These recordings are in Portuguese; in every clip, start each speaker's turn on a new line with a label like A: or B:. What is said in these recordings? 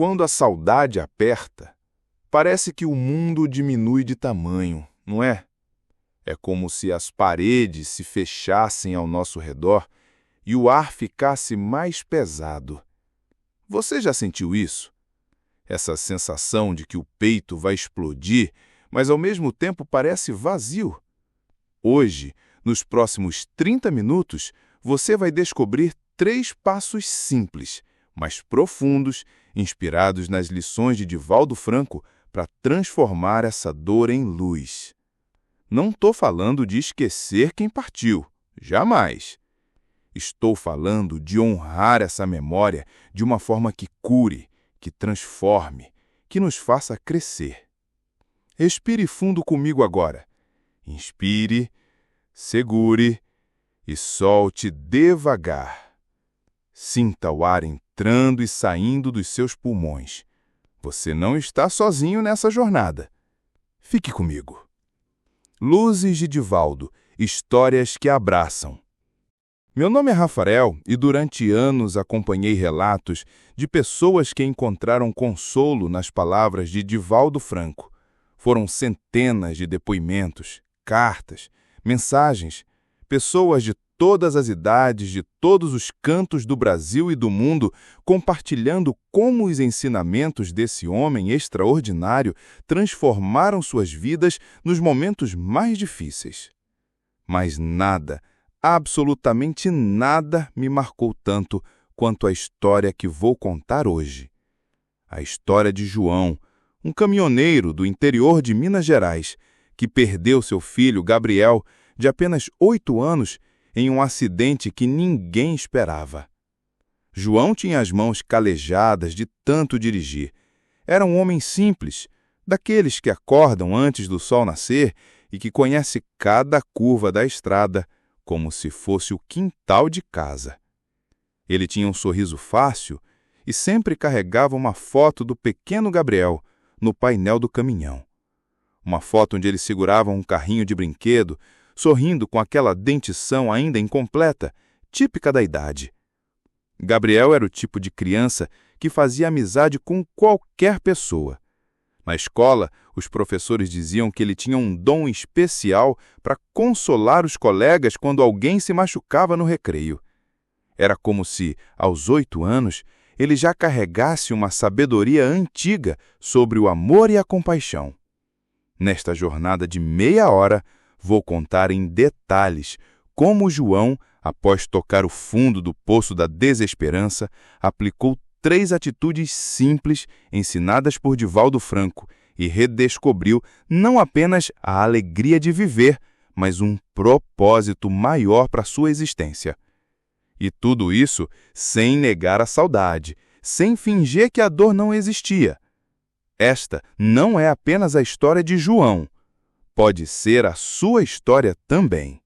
A: Quando a saudade aperta, parece que o mundo diminui de tamanho, não é? É como se as paredes se fechassem ao nosso redor e o ar ficasse mais pesado. Você já sentiu isso? Essa sensação de que o peito vai explodir, mas ao mesmo tempo parece vazio. Hoje, nos próximos 30 minutos, você vai descobrir 3 passos simples, mas profundos, inspirados nas lições de Divaldo Franco para transformar essa dor em luz. Não estou falando de esquecer quem partiu, jamais. Estou falando de honrar essa memória de uma forma que cure, que transforme, que nos faça crescer. Respire fundo comigo agora. Inspire, segure e solte devagar. Sinta o ar entrando e saindo dos seus pulmões. Você não está sozinho nessa jornada. Fique comigo. Luzes de Divaldo, histórias que abraçam. Meu nome é Rafael e durante anos acompanhei relatos de pessoas que encontraram consolo nas palavras de Divaldo Franco. Foram centenas de depoimentos, cartas, mensagens, pessoas de todas as idades, de todos os cantos do Brasil e do mundo, compartilhando como os ensinamentos desse homem extraordinário transformaram suas vidas nos momentos mais difíceis. Mas nada, absolutamente nada me marcou tanto quanto a história que vou contar hoje. A história de João, um caminhoneiro do interior de Minas Gerais, que perdeu seu filho Gabriel, de apenas 8 anos, em um acidente que ninguém esperava. João tinha as mãos calejadas de tanto dirigir. Era um homem simples, daqueles que acordam antes do sol nascer e que conhece cada curva da estrada como se fosse o quintal de casa. Ele tinha um sorriso fácil e sempre carregava uma foto do pequeno Gabriel no painel do caminhão. Uma foto onde ele segurava um carrinho de brinquedo, sorrindo com aquela dentição ainda incompleta, típica da idade. Gabriel era o tipo de criança que fazia amizade com qualquer pessoa. Na escola, os professores diziam que ele tinha um dom especial para consolar os colegas quando alguém se machucava no recreio. Era como se, aos 8 anos, ele já carregasse uma sabedoria antiga sobre o amor e a compaixão. Nesta jornada de meia hora, vou contar em detalhes como João, após tocar o fundo do poço da desesperança, aplicou 3 atitudes simples ensinadas por Divaldo Franco e redescobriu não apenas a alegria de viver, mas um propósito maior para sua existência. E tudo isso sem negar a saudade, sem fingir que a dor não existia. Esta não é apenas a história de João. Pode ser a sua história também.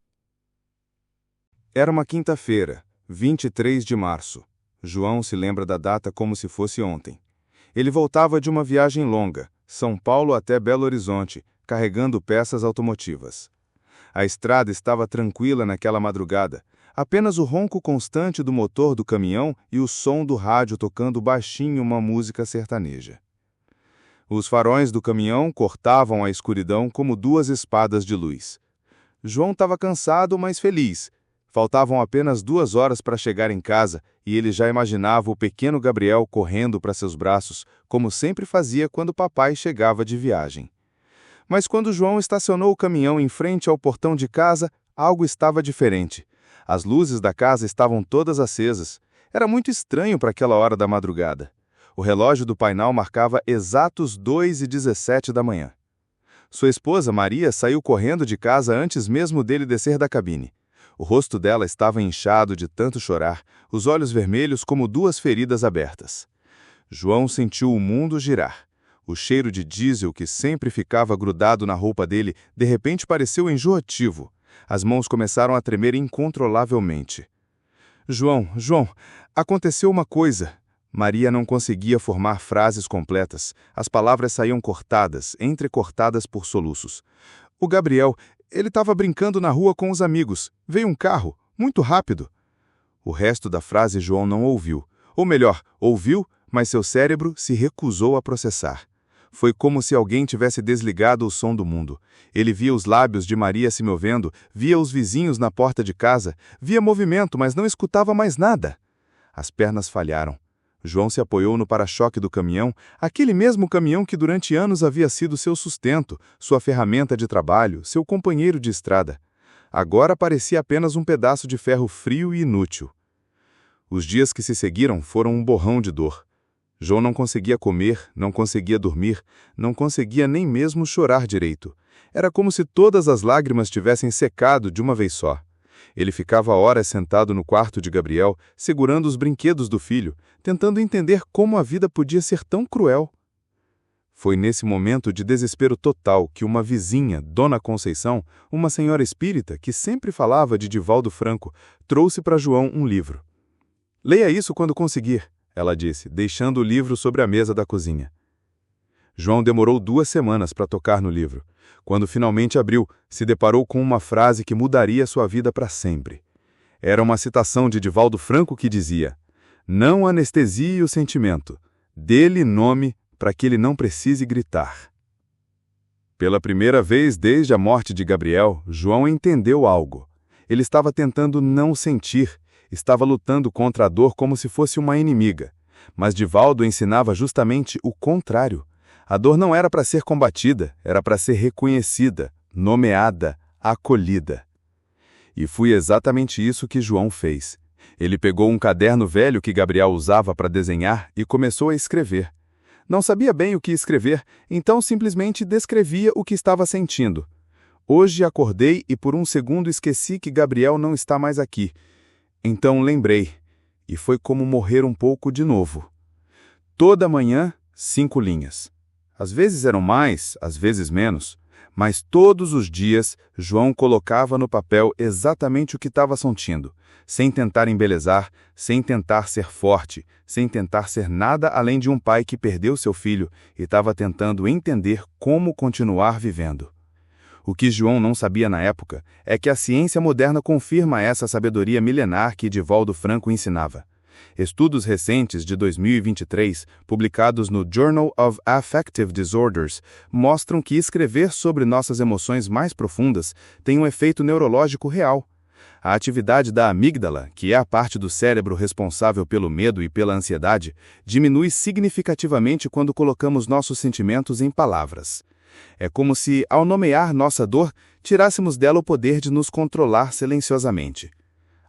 A: Era uma quinta-feira, 23 de março. João se lembra da data como se fosse ontem. Ele voltava de uma viagem longa, São Paulo até Belo Horizonte, carregando peças automotivas. A estrada estava tranquila naquela madrugada, apenas o ronco constante do motor do caminhão e o som do rádio tocando baixinho uma música sertaneja. Os faróis do caminhão cortavam a escuridão como 2 espadas de luz. João estava cansado, mas feliz. Faltavam apenas 2 horas para chegar em casa e ele já imaginava o pequeno Gabriel correndo para seus braços, como sempre fazia quando papai chegava de viagem. Mas quando João estacionou o caminhão em frente ao portão de casa, algo estava diferente. As luzes da casa estavam todas acesas. Era muito estranho para aquela hora da madrugada. O relógio do painel marcava exatos 2h17 da manhã. Sua esposa, Maria, saiu correndo de casa antes mesmo dele descer da cabine. O rosto dela estava inchado de tanto chorar, os olhos vermelhos como 2 feridas abertas. João sentiu o mundo girar. O cheiro de diesel que sempre ficava grudado na roupa dele, de repente pareceu enjoativo. As mãos começaram a tremer incontrolavelmente. João, aconteceu uma coisa. Maria não conseguia formar frases completas. As palavras saíam cortadas, entrecortadas por soluços. O Gabriel, ele estava brincando na rua com os amigos. Veio um carro, muito rápido. O resto da frase João não ouviu. Ou melhor, ouviu, mas seu cérebro se recusou a processar. Foi como se alguém tivesse desligado o som do mundo. Ele via os lábios de Maria se movendo, via os vizinhos na porta de casa, via movimento, mas não escutava mais nada. As pernas falharam. João se apoiou no para-choque do caminhão, aquele mesmo caminhão que durante anos havia sido seu sustento, sua ferramenta de trabalho, seu companheiro de estrada. Agora parecia apenas um pedaço de ferro frio e inútil. Os dias que se seguiram foram um borrão de dor. João não conseguia comer, não conseguia dormir, não conseguia nem mesmo chorar direito. Era como se todas as lágrimas tivessem secado de uma vez só. Ele ficava horas sentado no quarto de Gabriel, segurando os brinquedos do filho, tentando entender como a vida podia ser tão cruel. Foi nesse momento de desespero total que uma vizinha, Dona Conceição, uma senhora espírita que sempre falava de Divaldo Franco, trouxe para João um livro. "Leia isso quando conseguir", ela disse, deixando o livro sobre a mesa da cozinha. João demorou 2 semanas para tocar no livro. Quando finalmente abriu, se deparou com uma frase que mudaria sua vida para sempre. Era uma citação de Divaldo Franco que dizia: "Não anestesie o sentimento, dê-lhe nome para que ele não precise gritar." Pela primeira vez desde a morte de Gabriel, João entendeu algo. Ele estava tentando não sentir, estava lutando contra a dor como se fosse uma inimiga. Mas Divaldo ensinava justamente o contrário. A dor não era para ser combatida, era para ser reconhecida, nomeada, acolhida. E foi exatamente isso que João fez. Ele pegou um caderno velho que Gabriel usava para desenhar e começou a escrever. Não sabia bem o que escrever, então simplesmente descrevia o que estava sentindo. "Hoje acordei e por um segundo esqueci que Gabriel não está mais aqui. Então lembrei, e foi como morrer um pouco de novo." Toda manhã, 5 linhas. Às vezes eram mais, às vezes menos, mas todos os dias João colocava no papel exatamente o que estava sentindo, sem tentar embelezar, sem tentar ser forte, sem tentar ser nada além de um pai que perdeu seu filho e estava tentando entender como continuar vivendo. O que João não sabia na época é que a ciência moderna confirma essa sabedoria milenar que Divaldo Franco ensinava. Estudos recentes de 2023, publicados no Journal of Affective Disorders, mostram que escrever sobre nossas emoções mais profundas tem um efeito neurológico real. A atividade da amígdala, que é a parte do cérebro responsável pelo medo e pela ansiedade, diminui significativamente quando colocamos nossos sentimentos em palavras. É como se, ao nomear nossa dor, tirássemos dela o poder de nos controlar silenciosamente.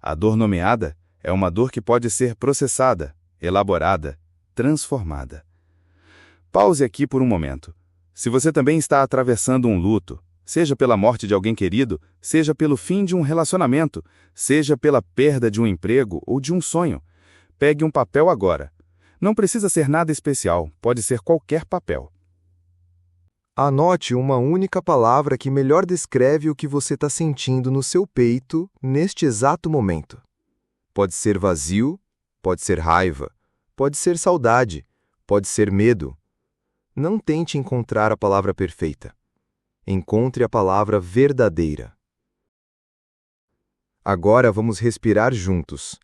A: A dor nomeada é uma dor que pode ser processada, elaborada, transformada. Pause aqui por um momento. Se você também está atravessando um luto, seja pela morte de alguém querido, seja pelo fim de um relacionamento, seja pela perda de um emprego ou de um sonho, pegue um papel agora. Não precisa ser nada especial, pode ser qualquer papel.
B: Anote uma única palavra que melhor descreve o que você está sentindo no seu peito neste exato momento. Pode ser vazio, pode ser raiva, pode ser saudade, pode ser medo. Não tente encontrar a palavra perfeita. Encontre a palavra verdadeira. Agora vamos respirar juntos.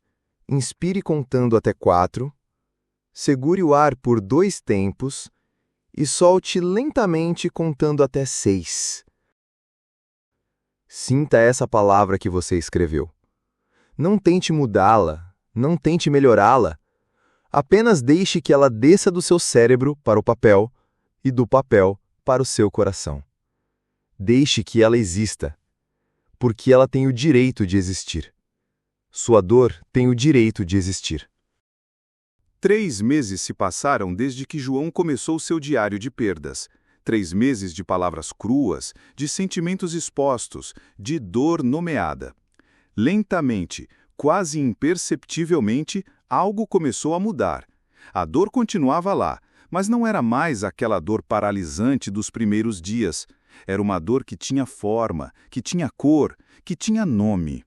B: Inspire contando até 4, segure o ar por 2 tempos e solte lentamente contando até 6. Sinta essa palavra que você escreveu. Não tente mudá-la, não tente melhorá-la. Apenas deixe que ela desça do seu cérebro para o papel e do papel para o seu coração. Deixe que ela exista, porque ela tem o direito de existir. Sua dor tem o direito de existir.
A: 3 meses se passaram desde que João começou seu diário de perdas. 3 meses de palavras cruas, de sentimentos expostos, de dor nomeada. Lentamente, quase imperceptivelmente, algo começou a mudar. A dor continuava lá, mas não era mais aquela dor paralisante dos primeiros dias. Era uma dor que tinha forma, que tinha cor, que tinha nome.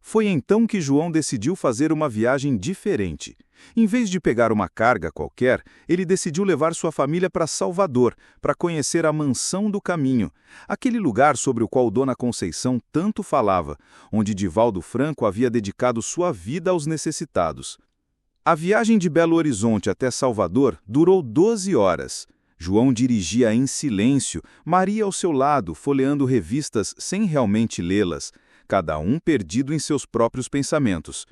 A: Foi então que João decidiu fazer uma viagem diferente. Em vez de pegar uma carga qualquer, ele decidiu levar sua família para Salvador, para conhecer a Mansão do Caminho, aquele lugar sobre o qual Dona Conceição tanto falava, onde Divaldo Franco havia dedicado sua vida aos necessitados. A viagem de Belo Horizonte até Salvador durou 12 horas. João dirigia em silêncio, Maria ao seu lado, folheando revistas sem realmente lê-las, cada um perdido em seus próprios pensamentos.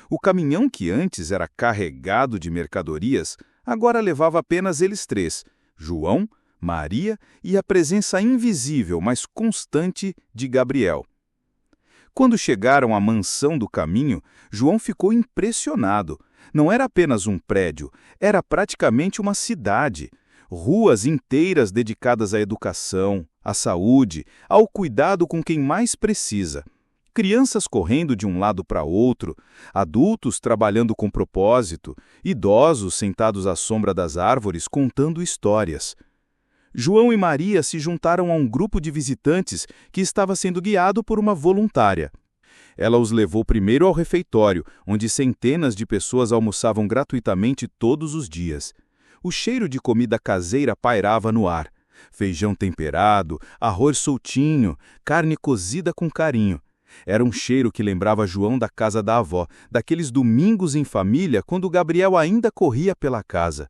A: O caminhão que antes era carregado de mercadorias, agora levava apenas eles três, João, Maria e a presença invisível, mas constante, de Gabriel. Quando chegaram à mansão do caminho, João ficou impressionado. Não era apenas um prédio, era praticamente uma cidade. Ruas inteiras dedicadas à educação, à saúde, ao cuidado com quem mais precisa. Crianças correndo de um lado para outro, adultos trabalhando com propósito, idosos sentados à sombra das árvores contando histórias. João e Maria se juntaram a um grupo de visitantes que estava sendo guiado por uma voluntária. Ela os levou primeiro ao refeitório, onde centenas de pessoas almoçavam gratuitamente todos os dias. O cheiro de comida caseira pairava no ar. Feijão temperado, arroz soltinho, carne cozida com carinho. Era um cheiro que lembrava João da casa da avó, daqueles domingos em família quando Gabriel ainda corria pela casa.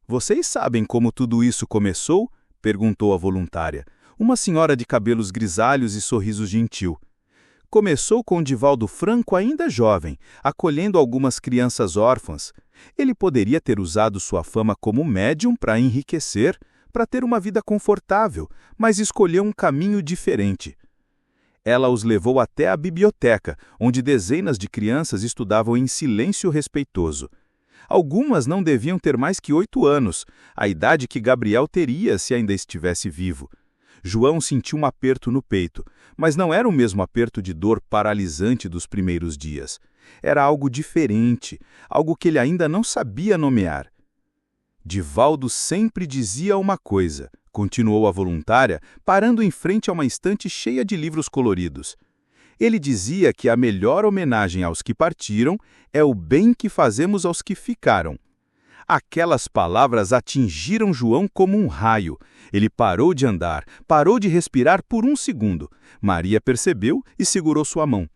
A: "Vocês sabem como tudo isso começou?" perguntou a voluntária, uma senhora de cabelos grisalhos e sorriso gentil. Começou com Divaldo Franco ainda jovem, acolhendo algumas crianças órfãs. Ele poderia ter usado sua fama como médium para enriquecer, para ter uma vida confortável, mas escolheu um caminho diferente. Ela os levou até a biblioteca, onde dezenas de crianças estudavam em silêncio respeitoso. Algumas não deviam ter mais que 8 anos, a idade que Gabriel teria se ainda estivesse vivo. João sentiu um aperto no peito, mas não era o mesmo aperto de dor paralisante dos primeiros dias. Era algo diferente, algo que ele ainda não sabia nomear. Divaldo sempre dizia uma coisa, continuou a voluntária, parando em frente a uma estante cheia de livros coloridos. Ele dizia que a melhor homenagem aos que partiram é o bem que fazemos aos que ficaram. Aquelas palavras atingiram João como um raio. Ele parou de andar, parou de respirar por um segundo. Maria percebeu e segurou sua mão.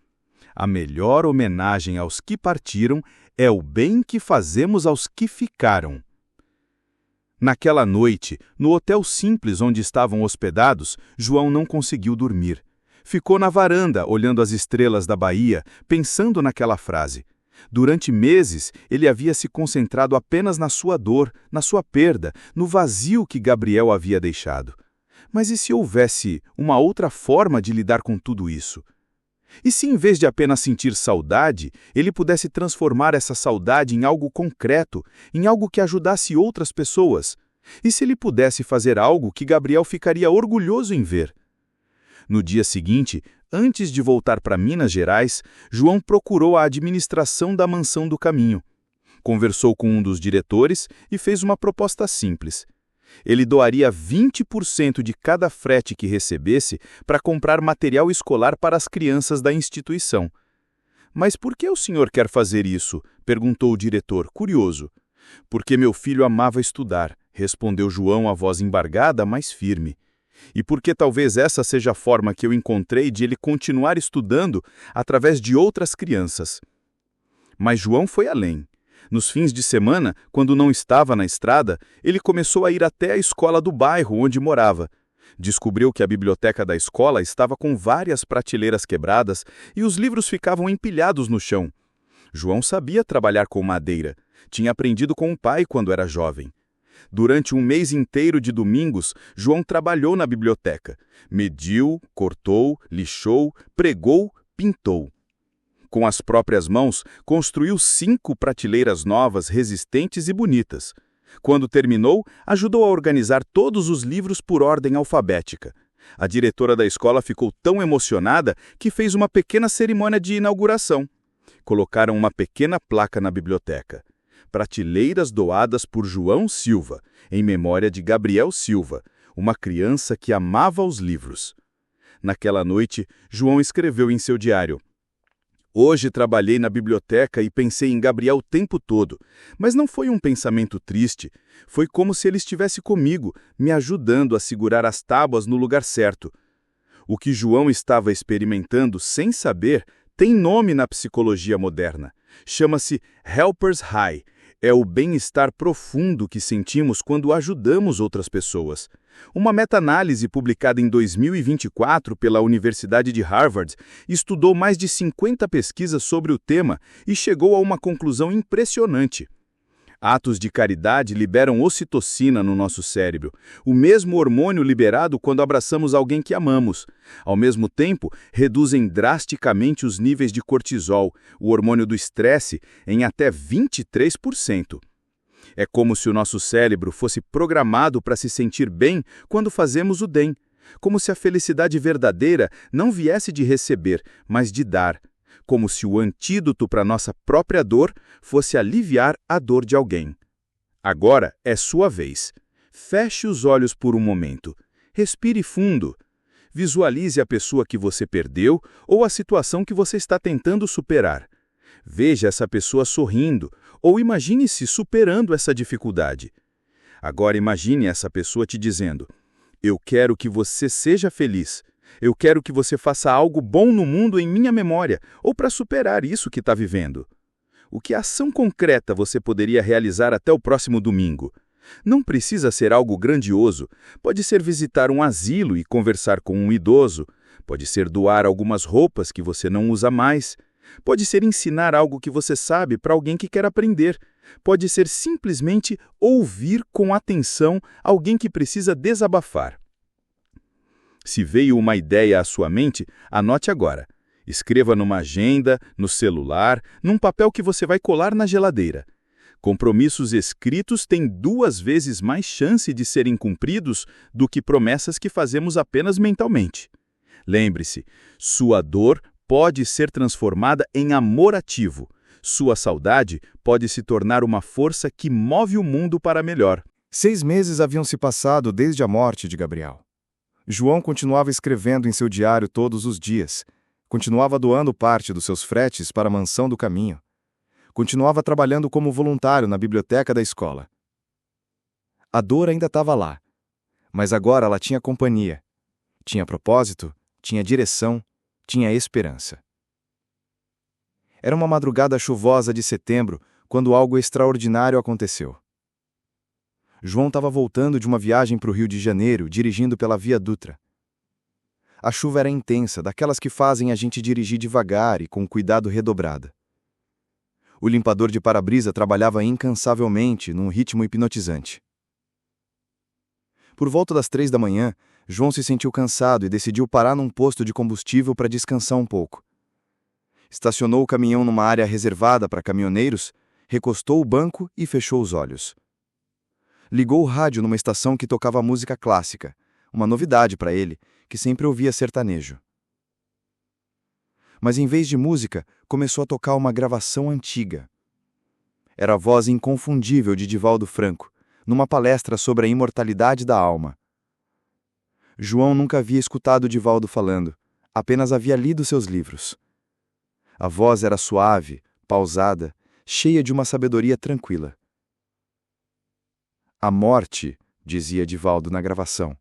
A: A melhor homenagem aos que partiram é o bem que fazemos aos que ficaram. Naquela noite, no hotel simples onde estavam hospedados, João não conseguiu dormir. Ficou na varanda, olhando as estrelas da Bahia, pensando naquela frase. Durante meses, ele havia se concentrado apenas na sua dor, na sua perda, no vazio que Gabriel havia deixado. Mas e se houvesse uma outra forma de lidar com tudo isso? E se, em vez de apenas sentir saudade, ele pudesse transformar essa saudade em algo concreto, em algo que ajudasse outras pessoas? E se ele pudesse fazer algo que Gabriel ficaria orgulhoso em ver? No dia seguinte, antes de voltar para Minas Gerais, João procurou a administração da Mansão do Caminho. Conversou com um dos diretores e fez uma proposta simples. Ele doaria 20% de cada frete que recebesse para comprar material escolar para as crianças da instituição. "Mas por que o senhor quer fazer isso?" perguntou o diretor, curioso. "Porque meu filho amava estudar", respondeu João, a voz embargada, mas firme. "E porque talvez essa seja a forma que eu encontrei de ele continuar estudando através de outras crianças." Mas João foi além. Nos fins de semana, quando não estava na estrada, ele começou a ir até a escola do bairro onde morava. Descobriu que a biblioteca da escola estava com várias prateleiras quebradas e os livros ficavam empilhados no chão. João sabia trabalhar com madeira. Tinha aprendido com o pai quando era jovem. Durante um mês inteiro de domingos, João trabalhou na biblioteca. Mediu, cortou, lixou, pregou, pintou. Com as próprias mãos, construiu 5 prateleiras novas, resistentes e bonitas. Quando terminou, ajudou a organizar todos os livros por ordem alfabética. A diretora da escola ficou tão emocionada que fez uma pequena cerimônia de inauguração. Colocaram uma pequena placa na biblioteca. Prateleiras doadas por João Silva, em memória de Gabriel Silva, uma criança que amava os livros. Naquela noite, João escreveu em seu diário: "Hoje trabalhei na biblioteca e pensei em Gabriel o tempo todo, mas não foi um pensamento triste. Foi como se ele estivesse comigo, me ajudando a segurar as tábuas no lugar certo." O que João estava experimentando sem saber tem nome na psicologia moderna.
C: Chama-se Helper's High. É o bem-estar profundo que sentimos quando ajudamos outras pessoas. Uma meta-análise publicada em 2024 pela Universidade de Harvard estudou mais de 50 pesquisas sobre o tema e chegou a uma conclusão impressionante. Atos de caridade liberam ocitocina no nosso cérebro, o mesmo hormônio liberado quando abraçamos alguém que amamos. Ao mesmo tempo, reduzem drasticamente os níveis de cortisol, o hormônio do estresse, em até 23%. É como se o nosso cérebro fosse programado para se sentir bem quando fazemos o bem, como se a felicidade verdadeira não viesse de receber, mas de dar. Como se o antídoto para nossa própria dor fosse aliviar a dor de alguém. Agora é sua vez. Feche os olhos por um momento. Respire fundo. Visualize a pessoa que você perdeu ou a situação que você está tentando superar. Veja essa pessoa sorrindo ou imagine-se superando essa dificuldade. Agora imagine essa pessoa te dizendo: "Eu quero que você seja feliz. Eu quero que você faça algo bom no mundo em minha memória, ou para superar isso que está vivendo." O que ação concreta você poderia realizar até o próximo domingo? Não precisa ser algo grandioso. Pode ser visitar um asilo e conversar com um idoso. Pode ser doar algumas roupas que você não usa mais. Pode ser ensinar algo que você sabe para alguém que quer aprender. Pode ser simplesmente ouvir com atenção alguém que precisa desabafar. Se veio uma ideia à sua mente, anote agora. Escreva numa agenda, no celular, num papel que você vai colar na geladeira. Compromissos escritos têm 2 vezes mais chance de serem cumpridos do que promessas que fazemos apenas mentalmente. Lembre-se, sua dor pode ser transformada em amor ativo. Sua saudade pode se tornar uma força que move o mundo para melhor.
B: 6 meses haviam se passado desde a morte de Gabriel. João continuava escrevendo em seu diário todos os dias, continuava doando parte dos seus fretes para a mansão do caminho, continuava trabalhando como voluntário na biblioteca da escola. A dor ainda estava lá, mas agora ela tinha companhia, tinha propósito, tinha direção, tinha esperança. Era uma madrugada chuvosa de setembro quando algo extraordinário aconteceu. João estava voltando de uma viagem para o Rio de Janeiro, dirigindo pela Via Dutra. A chuva era intensa, daquelas que fazem a gente dirigir devagar e com cuidado redobrado. O limpador de para-brisa trabalhava incansavelmente, num ritmo hipnotizante. Por volta das 3 da manhã, João se sentiu cansado e decidiu parar num posto de combustível para descansar um pouco. Estacionou o caminhão numa área reservada para caminhoneiros, recostou o banco e fechou os olhos. Ligou o rádio numa estação que tocava música clássica, uma novidade para ele, que sempre ouvia sertanejo. Mas em vez de música, começou a tocar uma gravação antiga. Era a voz inconfundível de Divaldo Franco, numa palestra sobre a imortalidade da alma. João nunca havia escutado Divaldo falando, apenas havia lido seus livros. A voz era suave, pausada, cheia de uma sabedoria tranquila. A morte, dizia Divaldo na gravação,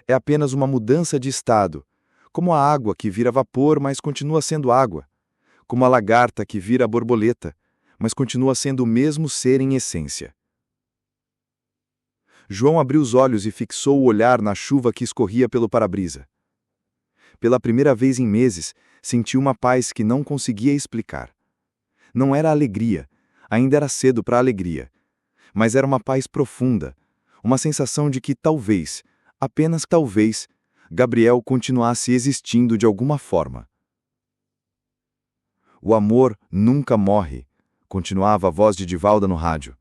B: é apenas uma mudança de estado, como a água que vira vapor, mas continua sendo água, como a lagarta que vira borboleta, mas continua sendo o mesmo ser em essência. João abriu os olhos e fixou o olhar na chuva que escorria pelo para-brisa. Pela primeira vez em meses, sentiu uma paz que não conseguia explicar. Não era alegria, ainda era cedo para a alegria, mas era uma paz profunda, uma sensação de que talvez, apenas talvez, Gabriel continuasse existindo de alguma forma. O amor nunca morre, continuava a voz de Divaldo no rádio.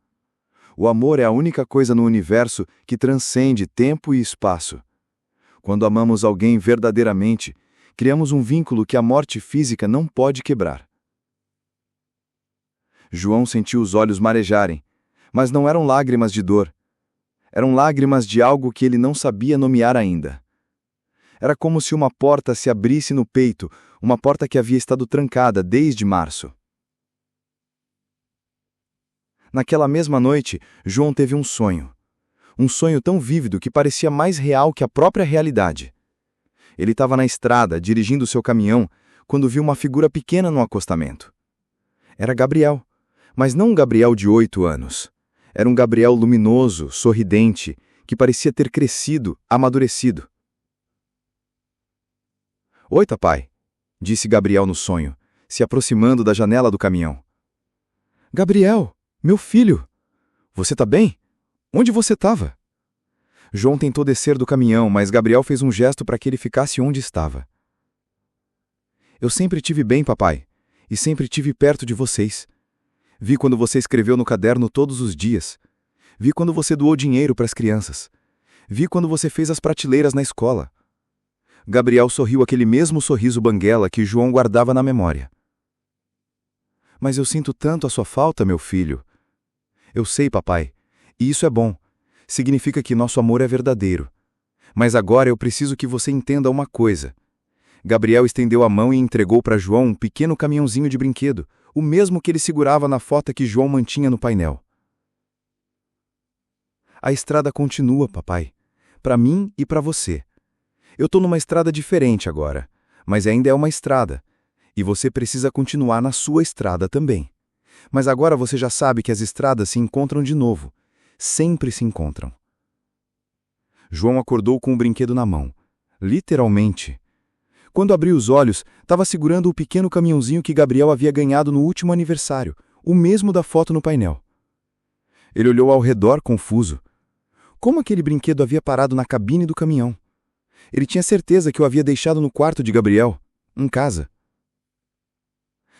B: O amor é a única coisa no universo que transcende tempo e espaço. Quando amamos alguém verdadeiramente, criamos um vínculo que a morte física não pode quebrar. João sentiu os olhos marejarem, mas não eram lágrimas de dor. Eram lágrimas de algo que ele não sabia nomear ainda. Era como se uma porta se abrisse no peito, uma porta que havia estado trancada desde março. Naquela mesma noite, João teve um sonho. Um sonho tão vívido que parecia mais real que a própria realidade. Ele estava na estrada, dirigindo seu caminhão, quando viu uma figura pequena no acostamento. Era Gabriel, mas não um Gabriel de 8 anos. Era um Gabriel luminoso, sorridente, que parecia ter crescido, amadurecido. Oi, papai, disse Gabriel no sonho, se aproximando da janela do caminhão. Gabriel, meu filho, você tá bem? Onde você estava? João tentou descer do caminhão, mas Gabriel fez um gesto para que ele ficasse onde estava. Eu sempre tive bem, papai, e sempre tive perto de vocês. Vi quando você escreveu no caderno todos os dias. Vi quando você doou dinheiro para as crianças. Vi quando você fez as prateleiras na escola. Gabriel sorriu aquele mesmo sorriso banguela que João guardava na memória. Mas eu sinto tanto a sua falta, meu filho. Eu sei, papai, e isso é bom. Significa que nosso amor é verdadeiro. Mas agora eu preciso que você entenda uma coisa. Gabriel estendeu a mão e entregou para João um pequeno caminhãozinho de brinquedo, o mesmo que ele segurava na foto que João mantinha no painel. A estrada continua, papai. Para mim e para você. Eu tô numa estrada diferente agora, mas ainda é uma estrada. E você precisa continuar na sua estrada também. Mas agora você já sabe que as estradas se encontram de novo. Sempre se encontram. João acordou com o brinquedo na mão. Literalmente. Quando abriu os olhos, estava segurando o pequeno caminhãozinho que Gabriel havia ganhado no último aniversário, o mesmo da foto no painel. Ele olhou ao redor confuso. Como aquele brinquedo havia parado na cabine do caminhão? Ele tinha certeza que o havia deixado no quarto de Gabriel, em casa.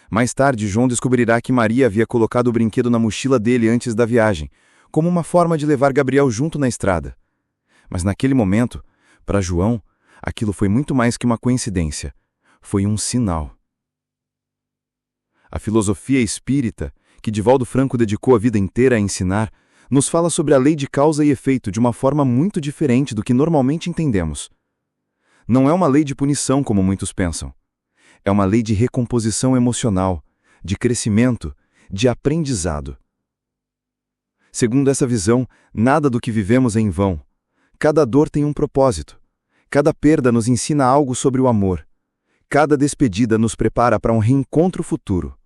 B: Mais tarde, João descobrirá que Maria havia colocado o brinquedo na mochila dele antes da viagem, como uma forma de levar Gabriel junto na estrada. Mas naquele momento, para João, aquilo foi muito mais que uma coincidência. Foi um sinal. A filosofia espírita, que Divaldo Franco dedicou a vida inteira a ensinar, nos fala sobre a lei de causa e efeito de uma forma muito diferente do que normalmente entendemos. Não é uma lei de punição como muitos pensam. É uma lei de recomposição emocional, de crescimento, de aprendizado. Segundo essa visão, nada do que vivemos é em vão. Cada dor tem um propósito. Cada perda nos ensina algo sobre o amor. Cada despedida nos prepara para um reencontro futuro.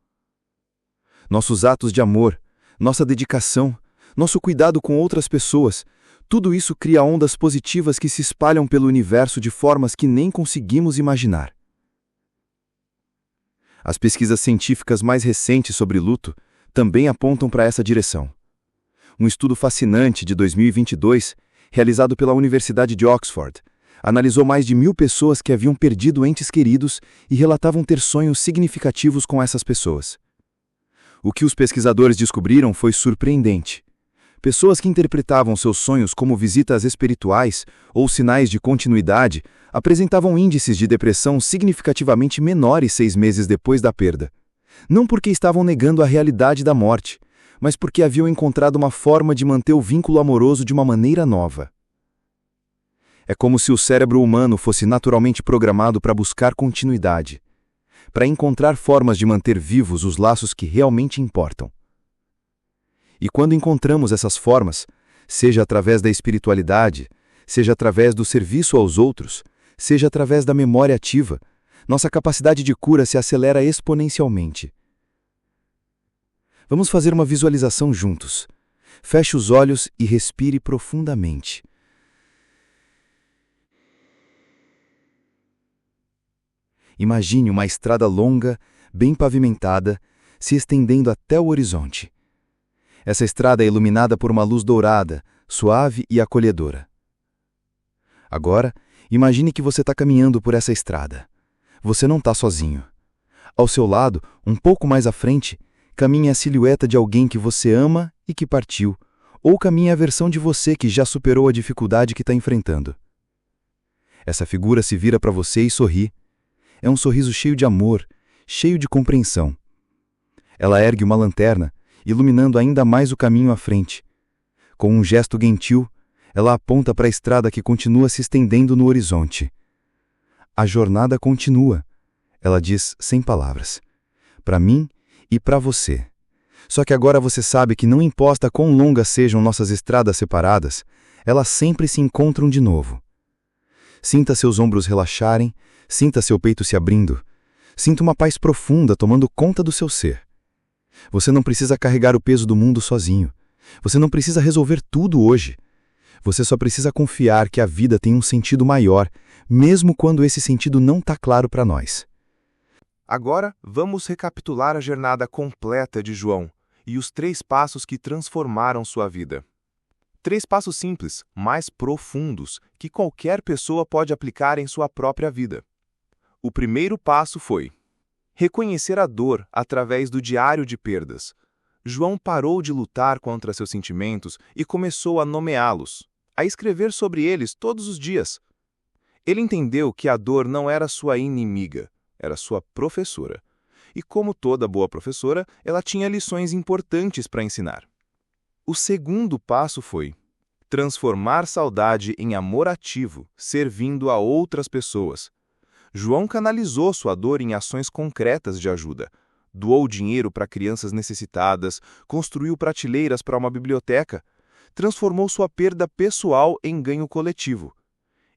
B: Nossos atos de amor, nossa dedicação, nosso cuidado com outras pessoas, tudo isso cria ondas positivas que se espalham pelo universo de formas que nem conseguimos imaginar. As pesquisas científicas mais recentes sobre luto também apontam para essa direção. Um estudo fascinante de 2022, realizado pela Universidade de Oxford, analisou mais de 1.000 pessoas que haviam perdido entes queridos e relatavam ter sonhos significativos com essas pessoas. O que os pesquisadores descobriram foi surpreendente. Pessoas que interpretavam seus sonhos como visitas espirituais ou sinais de continuidade apresentavam índices de depressão significativamente menores 6 meses depois da perda. Não porque estavam negando a realidade da morte, mas porque haviam encontrado uma forma de manter o vínculo amoroso de uma maneira nova. É como se o cérebro humano fosse naturalmente programado para buscar continuidade, para encontrar formas de manter vivos os laços que realmente importam. E quando encontramos essas formas, seja através da espiritualidade, seja através do serviço aos outros, seja através da memória ativa, nossa capacidade de cura se acelera exponencialmente. Vamos fazer uma visualização juntos. Feche os olhos e respire profundamente. Imagine uma estrada longa, bem pavimentada, se estendendo até o horizonte. Essa estrada é iluminada por uma luz dourada, suave e acolhedora. Agora, imagine que você está caminhando por essa estrada. Você não está sozinho. Ao seu lado, um pouco mais à frente, caminha a silhueta de alguém que você ama e que partiu, ou caminha a versão de você que já superou a dificuldade que está enfrentando. Essa figura se vira para você e sorri. É um sorriso cheio de amor, cheio de compreensão. Ela ergue uma lanterna, iluminando ainda mais o caminho à frente. Com um gesto gentil, ela aponta para a estrada que continua se estendendo no horizonte. A jornada continua, ela diz sem palavras. Para mim e para você. Só que agora você sabe que não importa quão longas sejam nossas estradas separadas, elas sempre se encontram de novo. Sinta seus ombros relaxarem, sinta seu peito se abrindo. Sinta uma paz profunda tomando conta do seu ser. Você não precisa carregar o peso do mundo sozinho. Você não precisa resolver tudo hoje. Você só precisa confiar que a vida tem um sentido maior, mesmo quando esse sentido não está claro para nós.
A: Agora, vamos recapitular a jornada completa de João e os 3 passos que transformaram sua vida. 3 passos simples, mas profundos, que qualquer pessoa pode aplicar em sua própria vida. O primeiro passo foi reconhecer a dor através do diário de perdas. João parou de lutar contra seus sentimentos e começou a nomeá-los, a escrever sobre eles todos os dias. Ele entendeu que a dor não era sua inimiga, era sua professora. E como toda boa professora, ela tinha lições importantes para ensinar. O segundo passo foi transformar saudade em amor ativo, servindo a outras pessoas. João canalizou sua dor em ações concretas de ajuda. Doou dinheiro para crianças necessitadas, construiu prateleiras para uma biblioteca, transformou sua perda pessoal em ganho coletivo.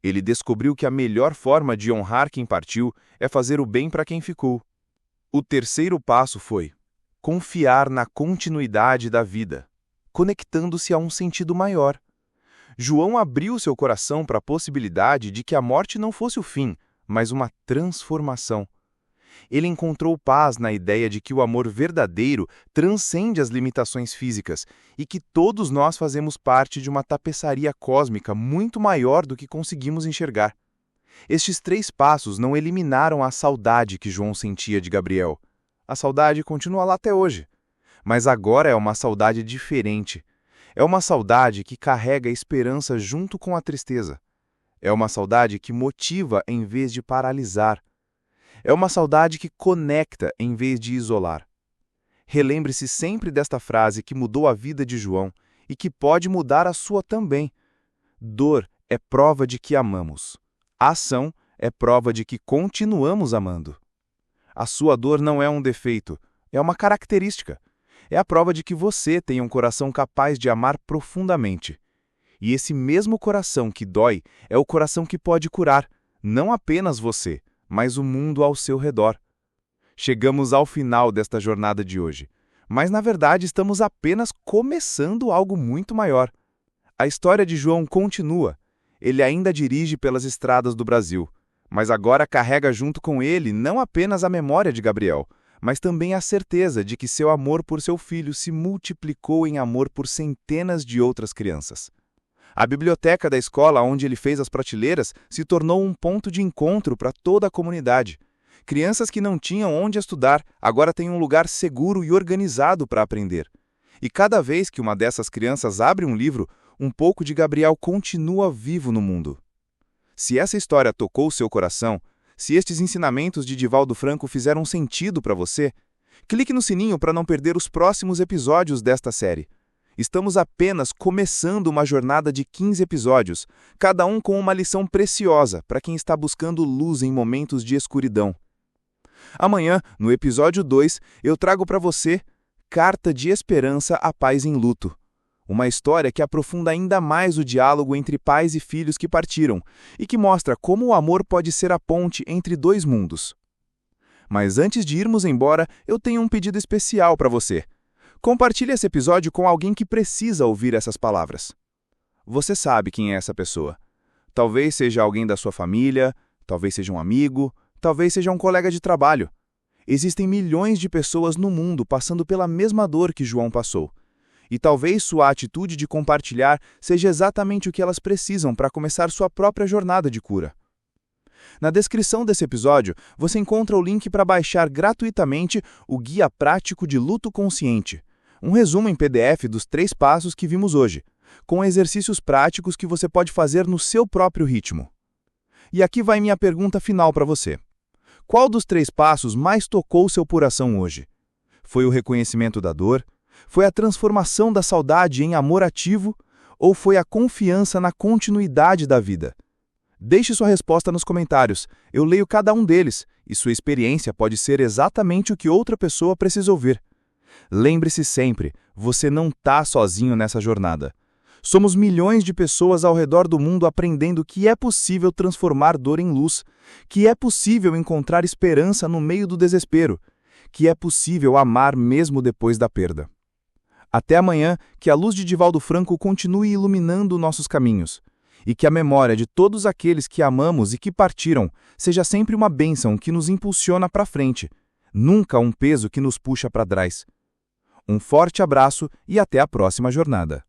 A: Ele descobriu que a melhor forma de honrar quem partiu é fazer o bem para quem ficou. O terceiro passo foi confiar na continuidade da vida, conectando-se a um sentido maior. João abriu seu coração para a possibilidade de que a morte não fosse o fim, mas uma transformação. Ele encontrou paz na ideia de que o amor verdadeiro transcende as limitações físicas e que todos nós fazemos parte de uma tapeçaria cósmica muito maior do que conseguimos enxergar. Estes 3 passos não eliminaram a saudade que João sentia de Gabriel. A saudade continua lá até hoje, mas agora é uma saudade diferente. É uma saudade que carrega a esperança junto com a tristeza. É uma saudade que motiva em vez de paralisar. É uma saudade que conecta em vez de isolar. Relembre-se sempre desta frase que mudou a vida de João e que pode mudar a sua também. Dor é prova de que amamos. Ação é prova de que continuamos amando. A sua dor não é um defeito, é uma característica. É a prova de que você tem um coração capaz de amar profundamente. E esse mesmo coração que dói é o coração que pode curar, não apenas você, mas o mundo ao seu redor. Chegamos ao final desta jornada de hoje, mas na verdade estamos apenas começando algo muito maior. A história de João continua. Ele ainda dirige pelas estradas do Brasil, mas agora carrega junto com ele não apenas a memória de Gabriel, mas também a certeza de que seu amor por seu filho se multiplicou em amor por centenas de outras crianças. A biblioteca da escola onde ele fez as prateleiras se tornou um ponto de encontro para toda a comunidade. Crianças que não tinham onde estudar agora têm um lugar seguro e organizado para aprender. E cada vez que uma dessas crianças abre um livro, um pouco de Gabriel continua vivo no mundo. Se essa história tocou seu coração, se estes ensinamentos de Divaldo Franco fizeram sentido para você, clique no sininho para não perder os próximos episódios desta série. Estamos apenas começando uma jornada de 15 episódios, cada um com uma lição preciosa para quem está buscando luz em momentos de escuridão. Amanhã, no episódio 2, eu trago para você Carta de Esperança a Pais em Luto. Uma história que aprofunda ainda mais o diálogo entre pais e filhos que partiram e que mostra como o amor pode ser a ponte entre 2 mundos. Mas antes de irmos embora, eu tenho um pedido especial para você. Compartilhe esse episódio com alguém que precisa ouvir essas palavras. Você sabe quem é essa pessoa. Talvez seja alguém da sua família, talvez seja um amigo, talvez seja um colega de trabalho. Existem milhões de pessoas no mundo passando pela mesma dor que João passou. E talvez sua atitude de compartilhar seja exatamente o que elas precisam para começar sua própria jornada de cura. Na descrição desse episódio, você encontra o link para baixar gratuitamente o Guia Prático de Luto Consciente, um resumo em PDF dos 3 passos que vimos hoje, com exercícios práticos que você pode fazer no seu próprio ritmo. E aqui vai minha pergunta final para você. Qual dos 3 passos mais tocou seu coração hoje? Foi o reconhecimento da dor? Foi a transformação da saudade em amor ativo? Ou foi a confiança na continuidade da vida? Deixe sua resposta nos comentários. Eu leio cada um deles, e sua experiência pode ser exatamente o que outra pessoa precisa ouvir. Lembre-se sempre, você não está sozinho nessa jornada. Somos milhões de pessoas ao redor do mundo aprendendo que é possível transformar dor em luz, que é possível encontrar esperança no meio do desespero,
C: que é possível amar mesmo depois da perda. Até amanhã, que a luz de Divaldo Franco continue iluminando nossos caminhos, e que a memória de todos aqueles que amamos e que partiram seja sempre uma bênção que nos impulsiona para frente, nunca um peso que nos puxa para trás. Um forte abraço e até a próxima jornada.